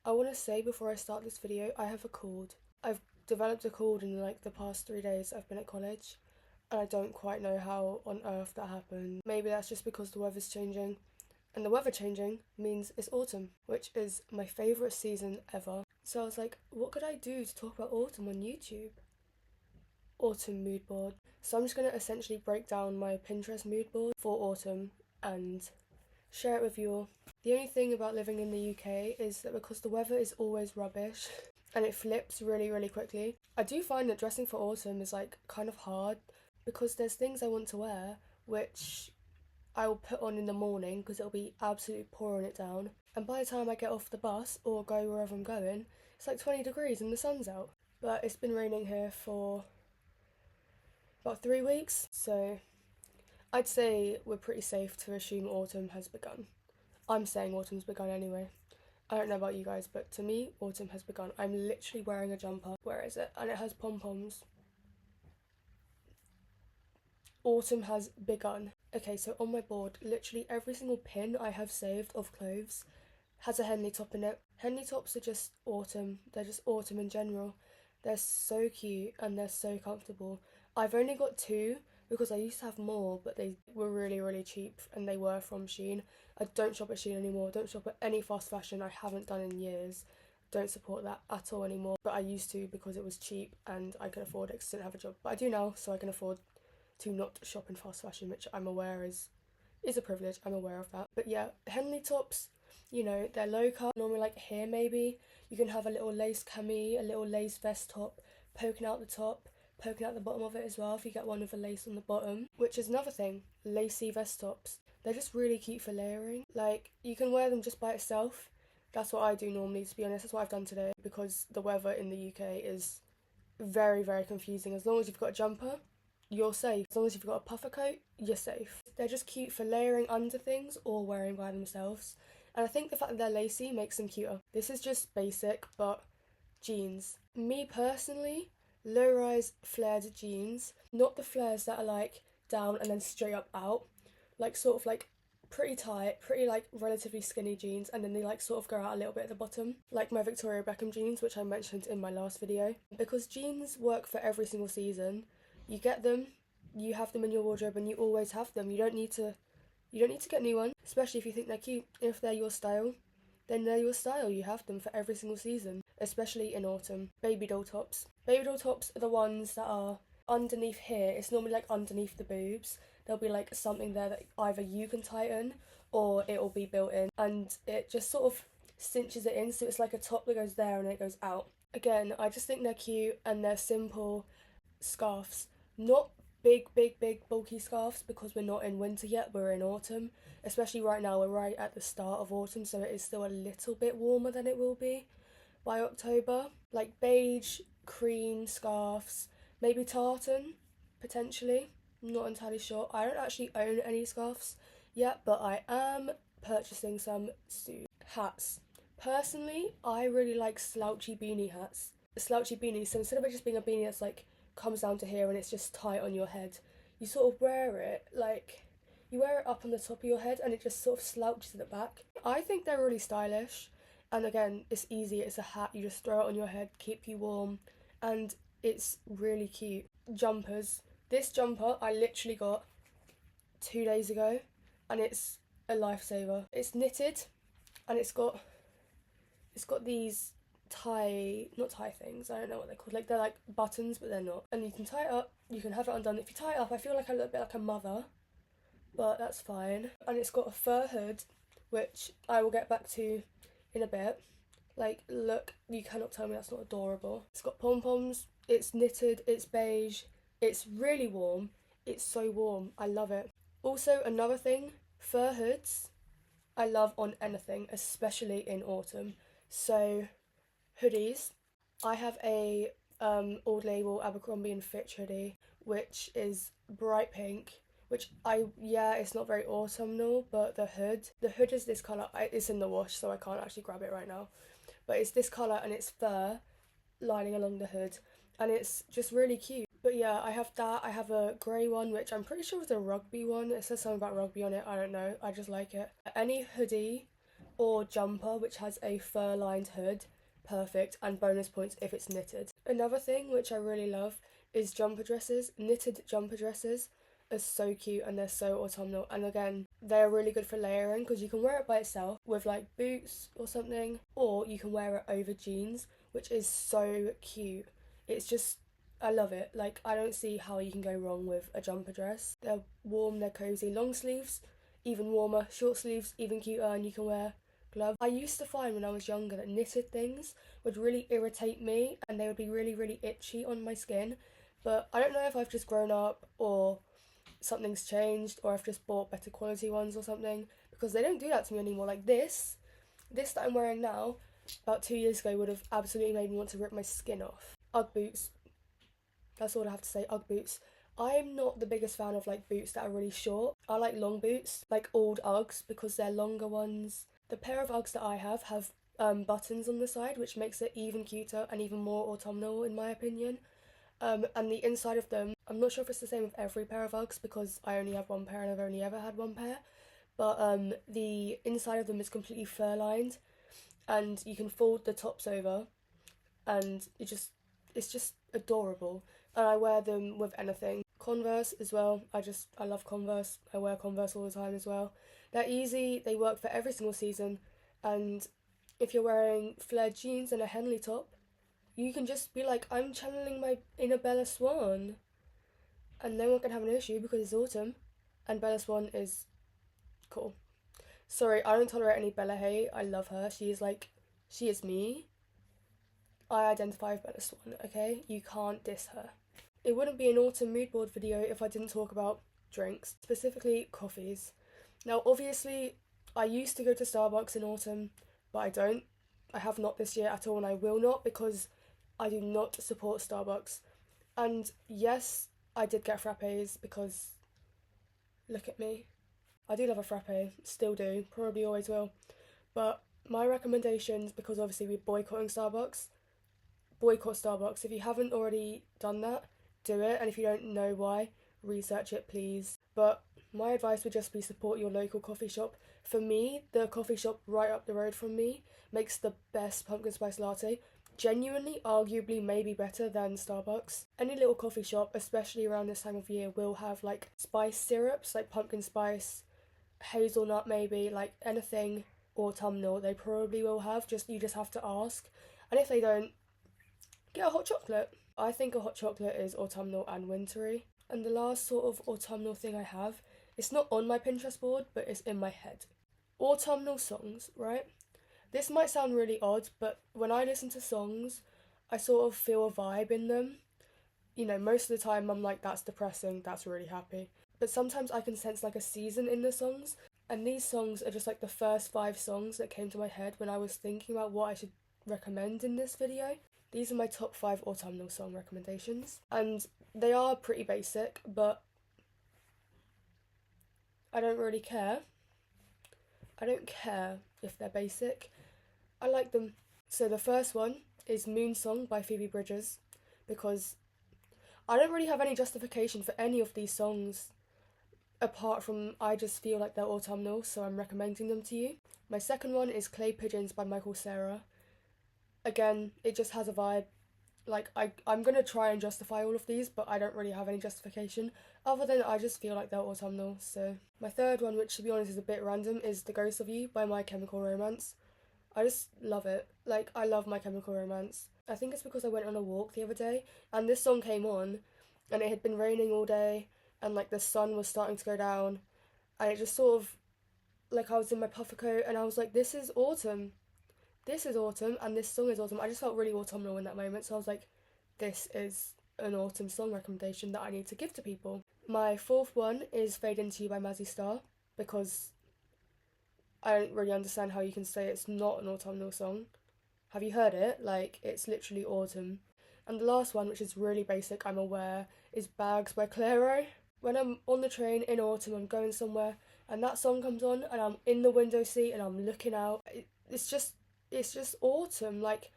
I want to say before I start this video, I have a cold. I've developed a cold in like the past 3 days I've been at college, and I don't quite know how on earth that happened. Maybe that's just because the weather's changing, and the weather changing means it's autumn, which is my favourite season ever. So I was like, what could I do to talk about autumn on YouTube? Autumn mood board. So I'm just going to essentially break down my Pinterest mood board for autumn and share it with you all. The only thing about living in the UK is that because the weather is always rubbish and it flips really, really quickly, I do find that dressing for autumn is like kind of hard because there's things I want to wear which I will put on in the morning because it'll be absolutely pouring it down, and by the time I get off the bus or go wherever I'm going, it's like 20 degrees and the sun's out. But it's been raining here for about 3 weeks, so I'd say we're pretty safe to assume autumn has begun. I'm saying autumn's begun anyway. I don't know about you guys, but to me, autumn has begun. I'm literally wearing a jumper. Where is it? And it has pom-poms. Autumn has begun. Okay, so on my board, literally every single pin I have saved of clothes has a Henley top in it. Henley tops are just autumn. They're just autumn in general. They're so cute and they're so comfortable. I've only got 2 because I used to have more, but they were really, really cheap and they were from Shein. I don't shop at Shein anymore. Don't shop at any fast fashion. I haven't done in years. Don't support that at all anymore. But I used to because it was cheap and I could afford it because I didn't have a job. But I do now, so I can afford to not shop in fast fashion, which I'm aware is a privilege. I'm aware of that. But yeah, Henley tops, you know, they're low cut. Normally like here maybe. You can have a little lace cami, a little lace vest top poking out the top, poking out the bottom of it as well if you get one with a lace on the bottom, which is another thing. Lacy vest tops, they're just really cute for layering. Like, you can wear them just by itself. That's what I do normally, to be honest. That's what I've done today because the weather in the UK is very, very confusing. As long as you've got a jumper, you're safe. As long as you've got a puffer coat, you're safe. They're just cute for layering under things or wearing by themselves, and I think the fact that they're lacy makes them cuter. This is just basic, but jeans. Me personally, low-rise flared jeans, not the flares that are like down and then straight up out, like sort of like pretty tight, pretty like relatively skinny jeans, and then they like sort of go out a little bit at the bottom, like my Victoria Beckham jeans, which I mentioned in my last video. Because jeans work for every single season. You get them, you have them in your wardrobe, and you always have them. You don't need to get new ones, especially if you think they're cute. If they're your style, then they're your style. You have them for every single season, especially in autumn. Baby doll tops. Baby doll tops are the ones that are underneath here. It's normally like underneath the boobs. There'll be like something there that either you can tighten or it'll be built in, and it just sort of cinches it in, so it's like a top that goes there and it goes out. Again, I just think they're cute and they're simple scarves. Not big, bulky scarves because we're not in winter yet, we're in autumn. Especially right now, we're right at the start of autumn, so it is still a little bit warmer than it will be by October. Like beige, cream scarves, maybe tartan, potentially. I'm not entirely sure. I don't actually own any scarves yet, but I am purchasing some soon. Hats. Personally, I really like slouchy beanie hats. Slouchy beanies, so instead of it just being a beanie that's like comes down to here and it's just tight on your head, you sort of wear it like you wear it up on the top of your head and it just sort of slouches at the back. I think they're really stylish, and again, it's easy. It's a hat, you just throw it on your head, keep you warm, and it's really cute. Jumpers. This jumper I literally got 2 days ago and it's a lifesaver. It's knitted and it's got these not tie things, I don't know what they're called, like they're like buttons but they're not, and you can tie it up, you can have it undone. If you tie it up, I feel like I look a bit like a mother, but that's fine. And it's got a fur hood, which I will get back to in a bit. Like, look, you cannot tell me that's not adorable. It's got pom-poms, it's knitted, it's beige, it's really warm. It's so warm, I love it. Also, another thing, fur hoods I love on anything, especially in autumn. So hoodies. I have a Old Label Abercrombie and Fitch hoodie, which is bright pink, which it's not very autumnal, but the hood is this colour. It's in the wash, so I can't actually grab it right now, but it's this colour and it's fur lining along the hood, and it's just really cute. But yeah, I have that. I have a grey one, which I'm pretty sure is a rugby one. It says something about rugby on it, I don't know, I just like it. Any hoodie or jumper, which has a fur-lined hood. Perfect, and bonus points if it's knitted. Another thing which I really love is jumper dresses. Knitted jumper dresses are so cute and they're so autumnal, and again, they're really good for layering because you can wear it by itself with like boots or something, or you can wear it over jeans, which is so cute. It's just, I love it. Like, I don't see how you can go wrong with a jumper dress. They're warm, they're cozy. Long sleeves, even warmer. Short sleeves, even cuter, and you can wear gloves. I used to find when I was younger that knitted things would really irritate me and they would be really, really itchy on my skin. But I don't know if I've just grown up or something's changed or I've just bought better quality ones or something, because they don't do that to me anymore. Like this that I'm wearing now, about 2 years ago would have absolutely made me want to rip my skin off. Ugg boots. That's all I have to say, Ugg boots. I'm not the biggest fan of like boots that are really short. I like long boots, like old Uggs, because they're longer ones. The pair of Uggs that I have buttons on the side, which makes it even cuter and even more autumnal in my opinion. And the inside of them, I'm not sure if it's the same with every pair of Uggs because I only have one pair and I've only ever had one pair, but the inside of them is completely fur lined and you can fold the tops over and it's just adorable, and I wear them with anything. Converse as well, I love Converse. I wear Converse all the time as well. They're easy, they work for every single season, and if you're wearing flared jeans and a Henley top, you can just be like, I'm channeling my inner Bella Swan, and no one can have an issue because it's autumn and Bella Swan is cool. Sorry, I don't tolerate any Bella hate. I love her. She is me. I identify with Bella Swan, okay? You can't diss her. It wouldn't be an autumn mood board video if I didn't talk about drinks, specifically coffees. Now, obviously, I used to go to Starbucks in autumn, but I don't. I have not this year at all, and I will not because I do not support Starbucks. And yes, I did get frappes because look at me. I do love a frappe, still do, probably always will. But my recommendations, because obviously we're boycotting Starbucks, boycott Starbucks. If you haven't already done that, do it. And if you don't know why, research it, please. But my advice would just be support your local coffee shop. For me, the coffee shop right up the road from me makes the best pumpkin spice latte. Genuinely, arguably, maybe better than Starbucks. Any little coffee shop, especially around this time of year, will have like spice syrups, like pumpkin spice, hazelnut maybe, like anything autumnal they probably will have. You just have to ask. And if they don't, get a hot chocolate. I think a hot chocolate is autumnal and wintry. And the last sort of autumnal thing I have, it's not on my Pinterest board, but it's in my head. Autumnal songs, right? This might sound really odd, but when I listen to songs, I sort of feel a vibe in them. You know, most of the time I'm like, that's depressing, that's really happy. But sometimes I can sense like a season in the songs, and these songs are just like the first 5 songs that came to my head when I was thinking about what I should recommend in this video. These are my top 5 autumnal song recommendations, and they are pretty basic, but I don't really care. I don't care if they're basic. I like them. So the first one is Moon Song by Phoebe Bridgers, because I don't really have any justification for any of these songs apart from I just feel like they're autumnal, so I'm recommending them to you. My second one is Clay Pigeons by Michael Cera. Again, it just has a vibe. Like, I'm going to try and justify all of these, but I don't really have any justification, other than I just feel like they're autumnal, so. My third one, which to be honest is a bit random, is The Ghost of You by My Chemical Romance. I just love it. Like, I love My Chemical Romance. I think it's because I went on a walk the other day, and this song came on, and it had been raining all day, and like the sun was starting to go down, and it just sort of, like I was in my puffer coat, and I was like, this is autumn. This is autumn, and this song is autumn. I just felt really autumnal in that moment, so I was like, this is an autumn song recommendation that I need to give to people. My fourth one is Fade Into You by Mazzy Star, because I don't really understand how you can say it's not an autumnal song. Have you heard it? Like, it's literally autumn. And the last one, which is really basic, I'm aware, is Bags by Clairo. When I'm on the train in autumn, I'm going somewhere, and that song comes on, and I'm in the window seat, and I'm looking out. It's just autumn. Like,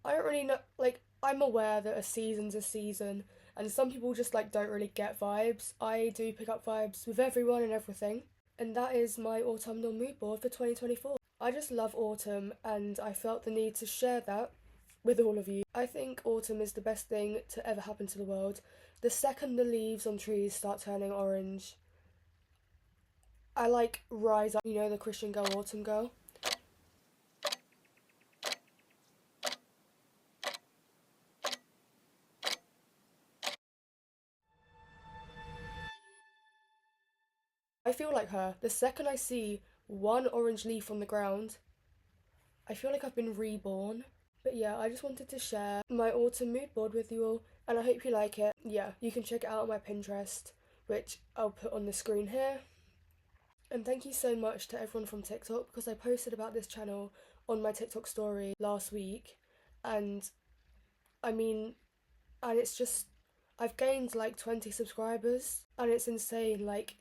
I don't really know, like, I'm aware that a season's a season, and some people just like don't really get vibes. I do pick up vibes with everyone and everything, and that is my autumnal mood board for 2024. I just love autumn and I felt the need to share that with all of you. I think autumn is the best thing to ever happen to the world. The second the leaves on trees start turning orange, I like rise up, you know, the Christian Girl, Autumn Girl. I feel like her. The second I see one orange leaf on the ground, I feel like I've been reborn. But yeah, I just wanted to share my autumn mood board with you all, and I hope you like it. Yeah, you can check it out on my Pinterest, which I'll put on the screen here. And thank you so much to everyone from TikTok, because I posted about this channel on my TikTok story last week, and I mean, and it's just, I've gained like 20 subscribers, and it's insane. Like,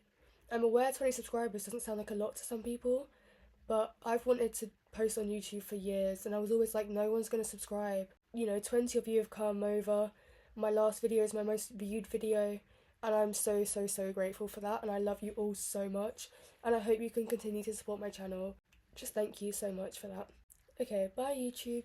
I'm aware 20 subscribers doesn't sound like a lot to some people, but I've wanted to post on YouTube for years, and I was always like, no one's gonna subscribe. You know, 20 of you have come over. My last video is my most viewed video, and I'm so, so, so grateful for that, and I love you all so much, and I hope you can continue to support my channel. Just thank you so much for that. Okay, bye YouTube.